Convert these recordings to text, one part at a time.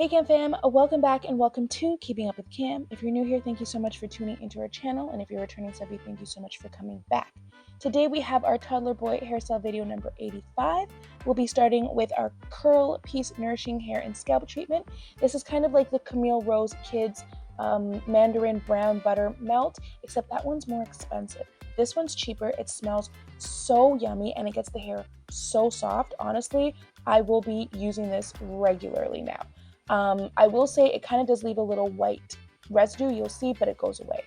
Hey Cam fam, welcome back and welcome to Keeping Up with Cam. If you're new here, thank you so much for tuning into our channel, and if you're a returning subby, thank you so much for coming back. Today we have our Toddler Boy hairstyle video number 85. We'll be starting with our curl piece nourishing hair and scalp treatment. This is kind of like the Camille Rose Kids Mandarin Brown Butter Melt, except that one's more expensive. This one's cheaper, it smells so yummy, and it gets the hair so soft. Honestly, I will be using this regularly now. I will say it kind of does leave a little white residue, you'll see, but it goes away.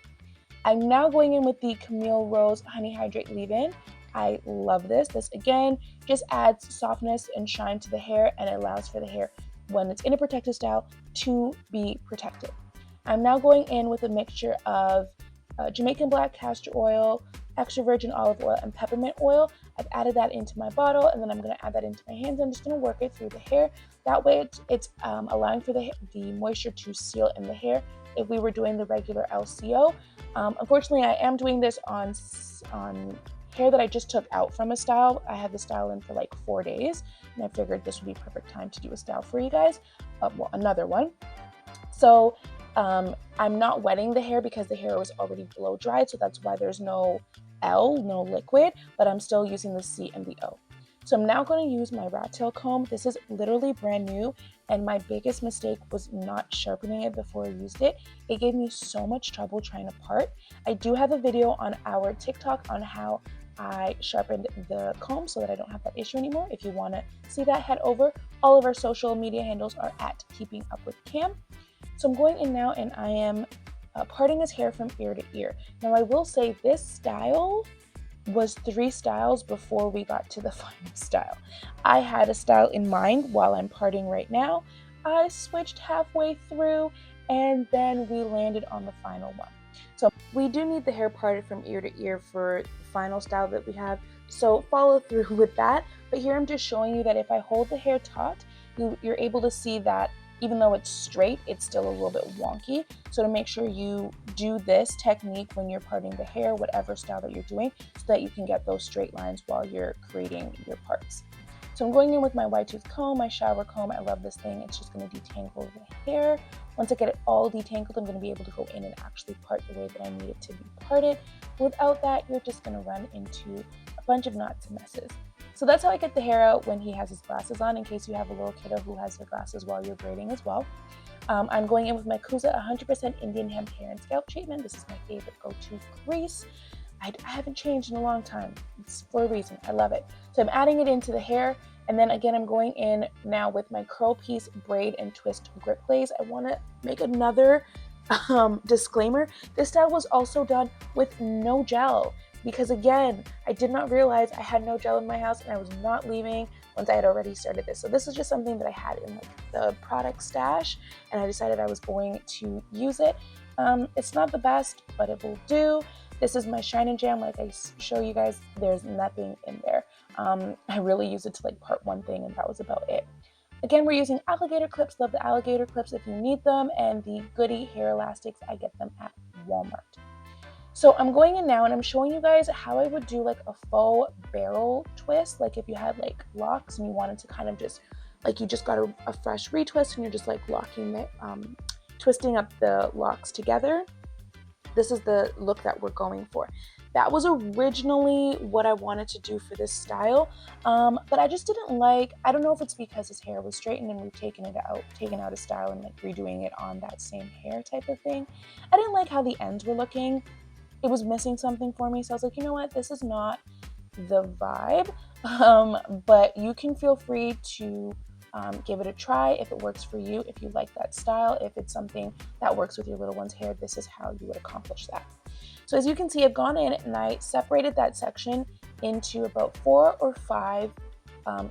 I'm now going in with the Camille Rose Honey Hydrate Leave-In. I love this. This, again, just adds softness and shine to the hair, and it allows for the hair, when it's in a protected style, to be protected. I'm now going in with a mixture of Jamaican black castor oil, extra virgin olive oil, and peppermint oil. I've added that into my bottle, and then I'm going to add that into my hands. I'm just going to work it through the hair. That way it's allowing for the moisture to seal in the hair if we were doing the regular LCO. Unfortunately, I am doing this on hair that I just took out from a style. I had the style in for like 4 days, and I figured this would be perfect time to do a style for you guys. Well, another one. So I'm not wetting the hair because the hair was already blow dried, so that's why there's no no liquid, but I'm still using the C and the O. So I'm now going to use my rat tail comb. This is literally brand new, and my biggest mistake was not sharpening it before I used it. It gave me so much trouble trying to part. I do have a video on our TikTok on how I sharpened the comb so that I don't have that issue anymore. If you want to see that, head over. All of our social media handles are at Keeping Up with Cam. So I'm going in now, and I am parting his hair from ear to ear. Now I will say this style was 3 styles before we got to the final style. I had a style in mind while I'm parting right now. I switched halfway through, and then we landed on the final one. So we do need the hair parted from ear to ear for the final style that we have, so follow through with that. But here I'm just showing you that if I hold the hair taut, you're able to see that even though it's straight, it's still a little bit wonky. So to make sure you do this technique when you're parting the hair, whatever style that you're doing, so that you can get those straight lines while you're creating your parts. So I'm going in with my wide tooth comb, my shower comb. I love this thing. It's just going to detangle the hair. Once I get it all detangled, I'm going to be able to go in and actually part the way that I need it to be parted. Without that, you're just going to run into a bunch of knots and messes. So that's how I get the hair out when he has his glasses on, in case you have a little kiddo who has their glasses while you're braiding as well. I'm going in with my Kuza 100% Indian hemp hair and scalp treatment. This is my favorite go-to grease. I haven't changed in a long time. It's for a reason. I love it. So I'm adding it into the hair, and then again I'm going in now with my curl piece braid and twist grip glaze. I want to make another disclaimer. This style was also done with no gel, because again, I did not realize I had no gel in my house, and I was not leaving once I had already started this. So this is just something that I had in like the product stash, and I decided I was going to use it. It's not the best, but it will do. This is my Shine and Jam. Like I show you guys, there's nothing in there. I really used it to like part one thing, and that was about it. Again, we're using alligator clips. Love the alligator clips if you need them, and the Goody hair elastics, I get them at Walmart. So I'm going in now, and I'm showing you guys how I would do like a faux barrel twist. Like if you had like locks and you wanted to kind of just, like you just got a fresh retwist and you're just like locking the, twisting up the locks together. This is the look that we're going for. That was originally what I wanted to do for this style, but I just didn't like, I don't know if it's because his hair was straightened and we've taken out a style and like redoing it on that same hair type of thing. I didn't like how the ends were looking. It was missing something for me, so I was like, you know what, this is not the vibe, but you can feel free to give it a try if it works for you, if you like that style. If it's something that works with your little one's hair, this is how you would accomplish that. So as you can see, I've gone in and I separated that section into about 4 or 5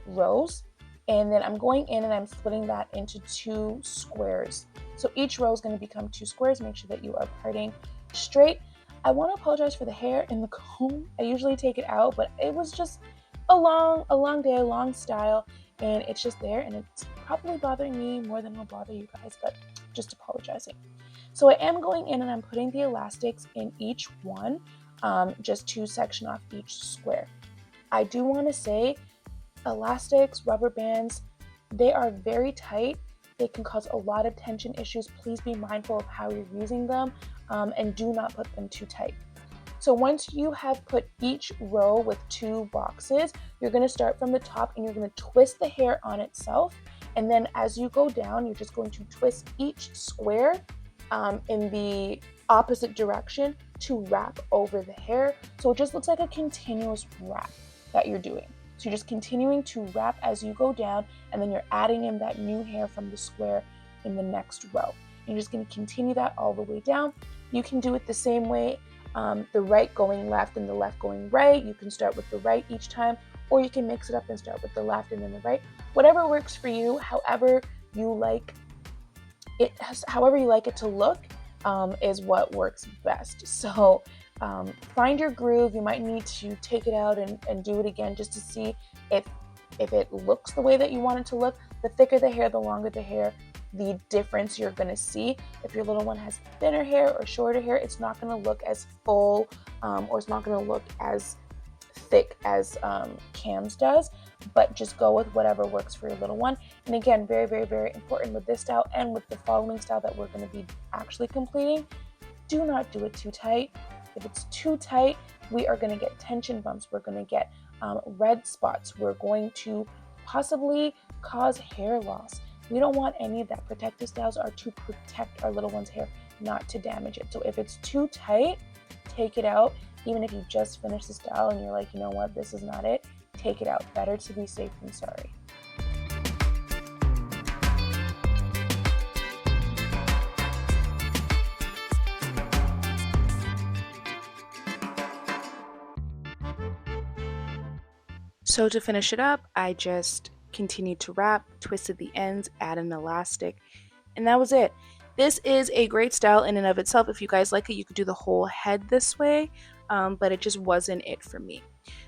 rows, and then I'm going in and I'm splitting that into 2 squares. So each row is going to become 2 squares. Make sure that you are parting straight. I want to apologize for the hair in the comb. I usually take it out, but it was just a long day, a long style, and it's just there, and it's probably bothering me more than it'll bother you guys, but just apologizing. So I am going in and I'm putting the elastics in each one, just to section off each square. I do want to say elastics, rubber bands, they are very tight, They can cause a lot of tension issues. Please be mindful of how you're using them, and do not put them too tight. So once you have put each row with 2 boxes, you're going to start from the top and you're going to twist the hair on itself. And then as you go down, you're just going to twist each square in the opposite direction to wrap over the hair. So it just looks like a continuous wrap that you're doing. So you're just continuing to wrap as you go down, and then you're adding in that new hair from the square in the next row. You're just going to continue that all the way down. You can do it the same way, the right going left and the left going right. You can start with the right each time, or you can mix it up and start with the left and then the right. Whatever works for you, however you like it to look, is what works best. So find your groove. You might need to take it out and do it again just to see if it looks the way that you want it to look. The thicker the hair, the longer the hair, the difference you're going to see. If your little one has thinner hair or shorter hair, it's not going to look as full, or it's not going to look as thick as Cam's does, but just go with whatever works for your little one. And again, very, very, very important with this style and with the following style that we're going to be actually completing, do not do it too tight. If it's too tight, we are going to get tension bumps. We're going to get red spots. We're going to possibly cause hair loss. We don't want any of that. Protective styles are to protect our little one's hair, not to damage it. So if it's too tight, take it out. Even if you just finished the style and you're like, you know what, this is not it, take it out. Better to be safe than sorry. So to finish it up, I just continued to wrap, twisted the ends, add an elastic, and that was it. This is a great style in and of itself. If you guys like it, you could do the whole head this way, but it just wasn't it for me.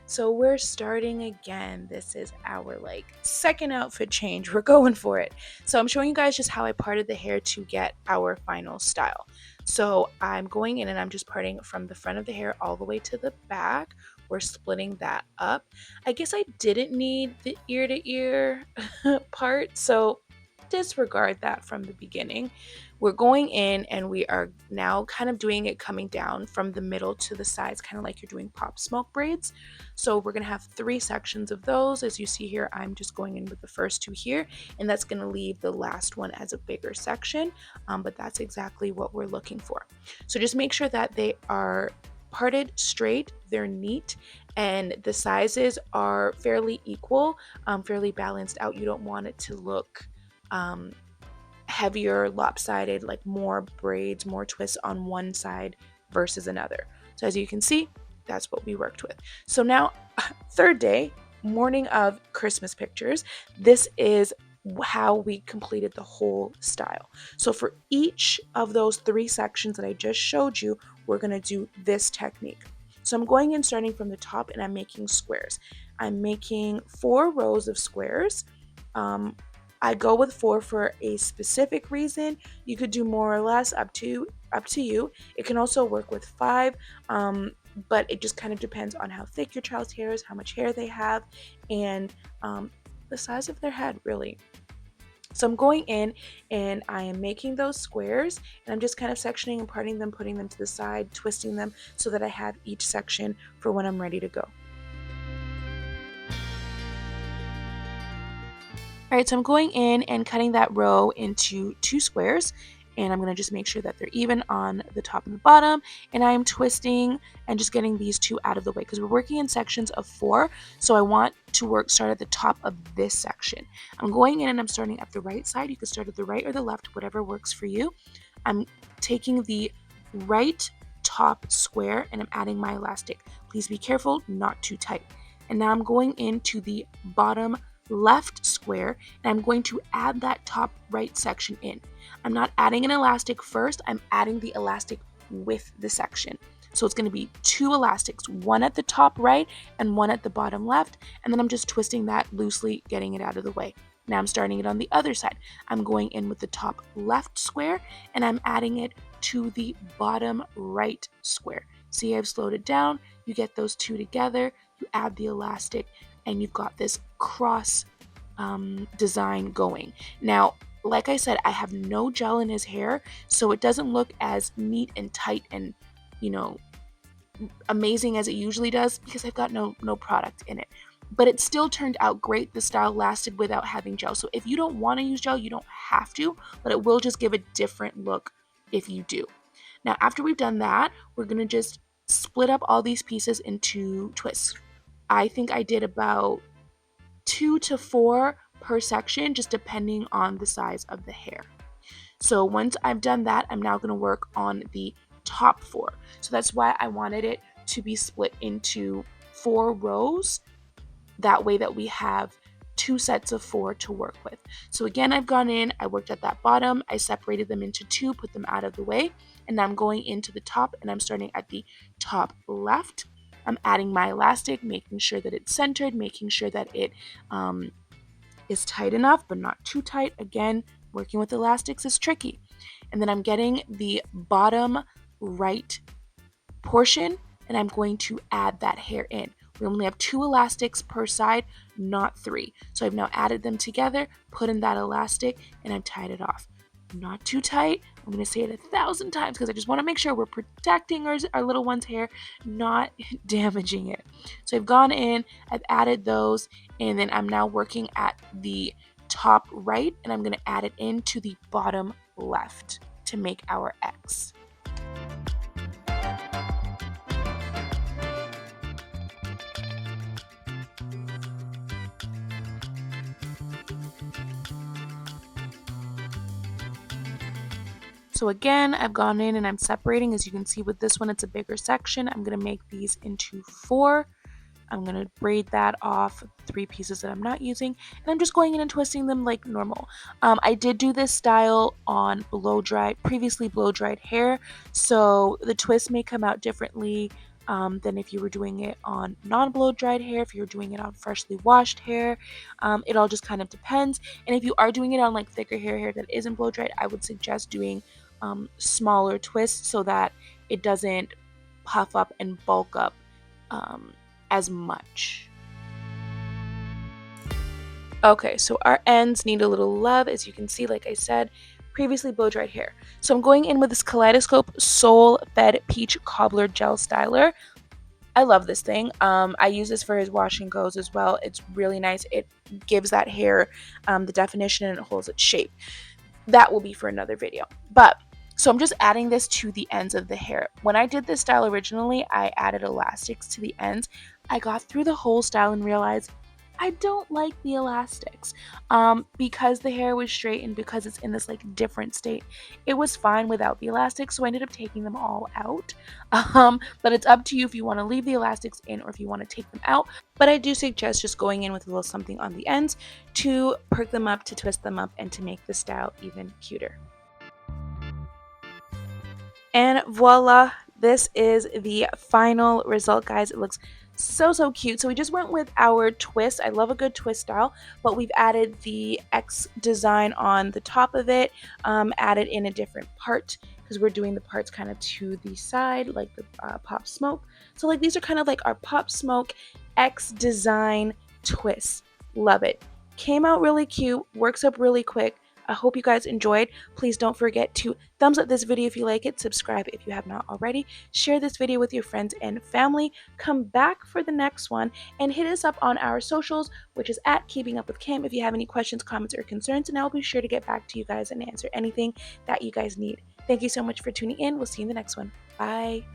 So we're starting again. This is our second outfit change. We're going for it. So I'm showing you guys just how I parted the hair to get our final style. So I'm going in and I'm just parting from the front of the hair all the way to the back. We're splitting that up. I guess I didn't need the ear to ear part, so disregard that from the beginning. We're going in and we are now kind of doing it coming down from the middle to the sides, kind of like you're doing pop smoke braids. So we're going to have 3 sections of those. As you see here, I'm just going in with the first 2 here, and that's going to leave the last one as a bigger section, but that's exactly what we're looking for. So just make sure that they are parted straight, they're neat, and the sizes are fairly equal, fairly balanced out. You don't want it to look heavier, lopsided, like more braids, more twists on one side versus another. So as you can see, that's what we worked with. So now, third day, morning of Christmas pictures, this is how we completed the whole style. So for each of those 3 sections that I just showed you, we're going to do this technique. So I'm going in starting from the top and I'm making squares. I'm making 4 rows of squares. I go with 4 for a specific reason. You could do more or less, up to you. It can also work with 5, but it just kind of depends on how thick your child's hair is, how much hair they have, and the size of their head, really. So I'm going in and I am making those squares, and I'm just kind of sectioning and parting them, putting them to the side, twisting them so that I have each section for when I'm ready to go. Alright, so I'm going in and cutting that row into 2 squares, and I'm going to just make sure that they're even on the top and the bottom, and I'm twisting and just getting these 2 out of the way because we're working in sections of 4, so I want to start at the top of this section. I'm going in and I'm starting at the right side. You can start at the right or the left, whatever works for you. I'm taking the right top square and I'm adding my elastic. Please be careful, not too tight. And now I'm going into the bottom left square and I'm going to add that top right section in. I'm not adding an elastic first, I'm adding the elastic with the section. So it's going to be 2 elastics, one at the top right and one at the bottom left, and then I'm just twisting that loosely, getting it out of the way. Now I'm starting it on the other side. I'm going in with the top left square and I'm adding it to the bottom right square. See, I've slowed it down. You get those 2 together, you add the elastic, and you've got this cross design going. Now, like I said, I have no gel in his hair, so it doesn't look as neat and tight and, you know, amazing as it usually does because I've got no product in it. But it still turned out great. The style lasted without having gel. So if you don't want to use gel, you don't have to, but it will just give a different look if you do. Now, after we've done that, we're going to just split up all these pieces into twists. I think I did about 2 to 4 per section, just depending on the size of the hair. So once I've done that, I'm now going to work on the top 4. So that's why I wanted it to be split into 4 rows. That way that we have 2 sets of 4 to work with. So again, I've gone in, I worked at that bottom, I separated them into 2, put them out of the way, and now I'm going into the top and I'm starting at the top left. I'm adding my elastic, making sure that it's centered, making sure that it is tight enough, but not too tight. Again, working with elastics is tricky. And then I'm getting the bottom right portion and I'm going to add that hair in. We only have 2 elastics per side, not 3. So I've now added them together, put in that elastic, and I've tied it off. Not too tight. I'm going to say it 1,000 times because I just want to make sure we're protecting our little one's hair, not damaging it. So I've gone in, I've added those, and then I'm now working at the top right, and I'm going to add it into the bottom left to make our X. So again, I've gone in and I'm separating. As you can see with this one, it's a bigger section. I'm going to make these into 4. I'm going to braid that off 3 pieces that I'm not using. And I'm just going in and twisting them like normal. I did do this style on previously blow-dried hair. So the twist may come out differently than if you were doing it on non-blow-dried hair, if you're doing it on freshly washed hair. It all just kind of depends. And if you are doing it on like thicker hair that isn't blow-dried, I would suggest doing smaller twists so that it doesn't puff up and bulk up as much. Okay, so our ends need a little love, as you can see, like I said, previously blow-dried hair. So I'm going in with this Kaleidoscope Soul Fed Peach Cobbler Gel Styler. I love this thing. I use this for his wash and goes as well. It's really nice. It gives that hair the definition and it holds its shape. That will be for another video. So I'm just adding this to the ends of the hair. When I did this style originally, I added elastics to the ends. I got through the whole style and realized I don't like the elastics because the hair was straight and because it's in this like different state. It was fine without the elastics, so I ended up taking them all out. But it's up to you if you want to leave the elastics in or if you want to take them out. But I do suggest just going in with a little something on the ends to perk them up, to twist them up, and to make the style even cuter. And voila, this is the final result, guys. It looks so cute. So we just went with our twist. I love a good twist style, but we've added the X design on the top of it, added in a different part because we're doing the parts kind of to the side, like the Pop Smoke. So like these are kind of like our Pop Smoke X design twists. Love it. Came out really cute, works up really quick. I hope you guys enjoyed. Please don't forget to thumbs up this video if you like it, subscribe if you have not already, share this video with your friends and family, come back for the next one, and hit us up on our socials, which is at Keeping Up with Kim, if you have any questions, comments, or concerns, and I'll be sure to get back to you guys and answer anything that you guys need. Thank you so much for tuning in. We'll see you in the next one. Bye.